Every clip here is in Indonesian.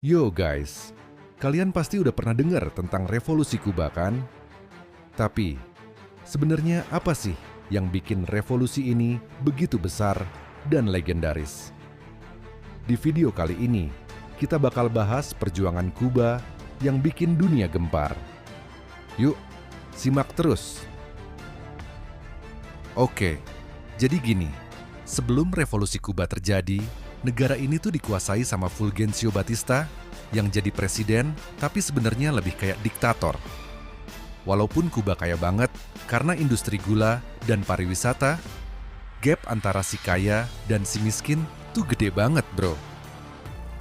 Yo guys, kalian pasti udah pernah dengar tentang revolusi Kuba kan? Tapi, sebenarnya apa sih yang bikin revolusi ini begitu besar dan legendaris? Di video kali ini, kita bakal bahas perjuangan Kuba yang bikin dunia gempar. Yuk, simak terus. Oke, jadi gini, sebelum revolusi Kuba terjadi, negara ini tuh dikuasai sama Fulgencio Batista yang jadi presiden, tapi sebenarnya lebih kayak diktator. Walaupun Kuba kaya banget karena industri gula dan pariwisata, gap antara si kaya dan si miskin tuh gede banget, bro.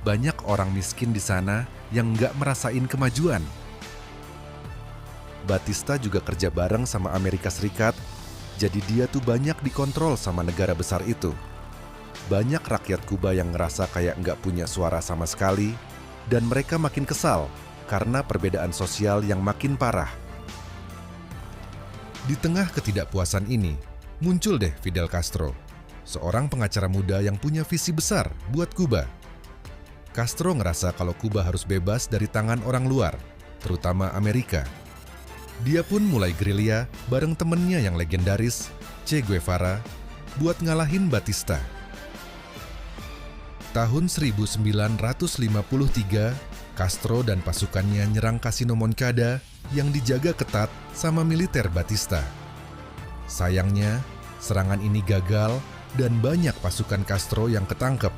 Banyak orang miskin di sana yang nggak merasain kemajuan. Batista juga kerja bareng sama Amerika Serikat, jadi dia tuh banyak dikontrol sama negara besar itu. Banyak rakyat Kuba yang ngerasa kayak nggak punya suara sama sekali, dan mereka makin kesal karena perbedaan sosial yang makin parah. Di tengah ketidakpuasan ini, muncul deh Fidel Castro, seorang pengacara muda yang punya visi besar buat Kuba. Castro ngerasa kalau Kuba harus bebas dari tangan orang luar, terutama Amerika. Dia pun mulai gerilya bareng temennya yang legendaris, Che Guevara, buat ngalahin Batista. Tahun 1953, Castro dan pasukannya nyerang Kasino Moncada yang dijaga ketat sama militer Batista. Sayangnya, serangan ini gagal dan banyak pasukan Castro yang ketangkep,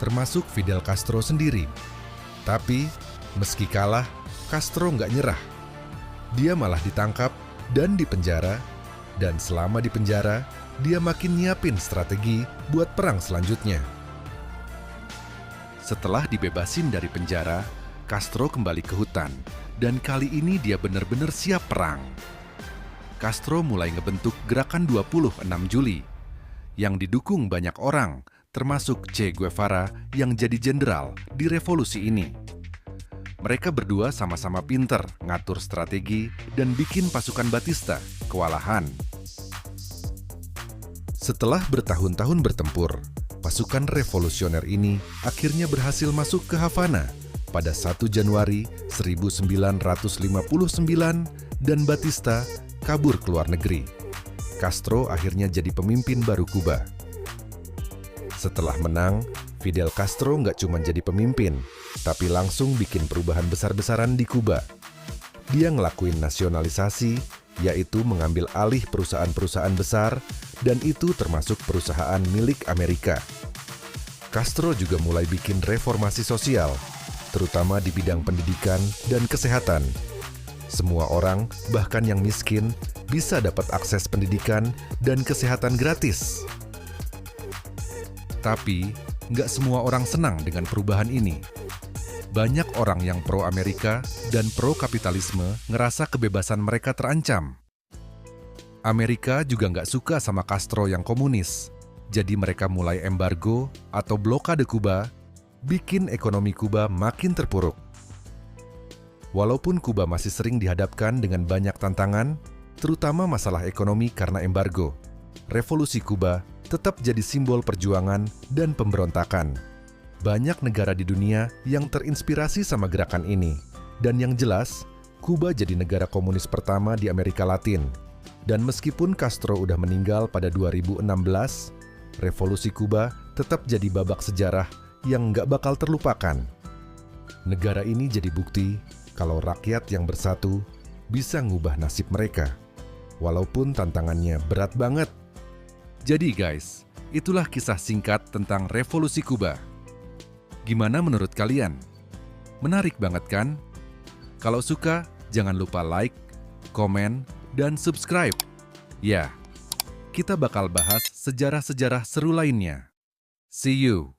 termasuk Fidel Castro sendiri. Tapi, meski kalah, Castro nggak nyerah. Dia malah ditangkap dan dipenjara, dan selama di penjara, dia makin nyiapin strategi buat perang selanjutnya. Setelah dibebasin dari penjara, Castro kembali ke hutan, dan kali ini dia benar-benar siap perang. Castro mulai ngebentuk Gerakan 26 Juli, yang didukung banyak orang, termasuk Che Guevara yang jadi jenderal di revolusi ini. Mereka berdua sama-sama pinter ngatur strategi dan bikin pasukan Batista kewalahan. Setelah bertahun-tahun bertempur, pasukan revolusioner ini akhirnya berhasil masuk ke Havana pada 1 Januari 1959 dan Batista kabur ke luar negeri. Castro akhirnya jadi pemimpin baru Kuba. Setelah menang, Fidel Castro nggak cuma jadi pemimpin, tapi langsung bikin perubahan besar-besaran di Kuba. Dia ngelakuin nasionalisasi, yaitu mengambil alih perusahaan-perusahaan besar, dan itu termasuk perusahaan milik Amerika. Castro juga mulai bikin reformasi sosial, terutama di bidang pendidikan dan kesehatan. Semua orang, bahkan yang miskin, bisa dapat akses pendidikan dan kesehatan gratis. Tapi, nggak semua orang senang dengan perubahan ini. Banyak orang yang pro-Amerika dan pro-kapitalisme ngerasa kebebasan mereka terancam. Amerika juga nggak suka sama Castro yang komunis, jadi mereka mulai embargo atau blokade Kuba, bikin ekonomi Kuba makin terpuruk. Walaupun Kuba masih sering dihadapkan dengan banyak tantangan, terutama masalah ekonomi karena embargo, revolusi Kuba tetap jadi simbol perjuangan dan pemberontakan. Banyak negara di dunia yang terinspirasi sama gerakan ini. Dan yang jelas, Kuba jadi negara komunis pertama di Amerika Latin. Dan meskipun Castro udah meninggal pada 2016, revolusi Kuba tetap jadi babak sejarah yang nggak bakal terlupakan. Negara ini jadi bukti kalau rakyat yang bersatu bisa ngubah nasib mereka. Walaupun tantangannya berat banget. Jadi guys, itulah kisah singkat tentang revolusi Kuba. Gimana menurut kalian? Menarik banget kan? Kalau suka, jangan lupa like, komen, dan subscribe. Ya, kita bakal bahas sejarah-sejarah seru lainnya. See you!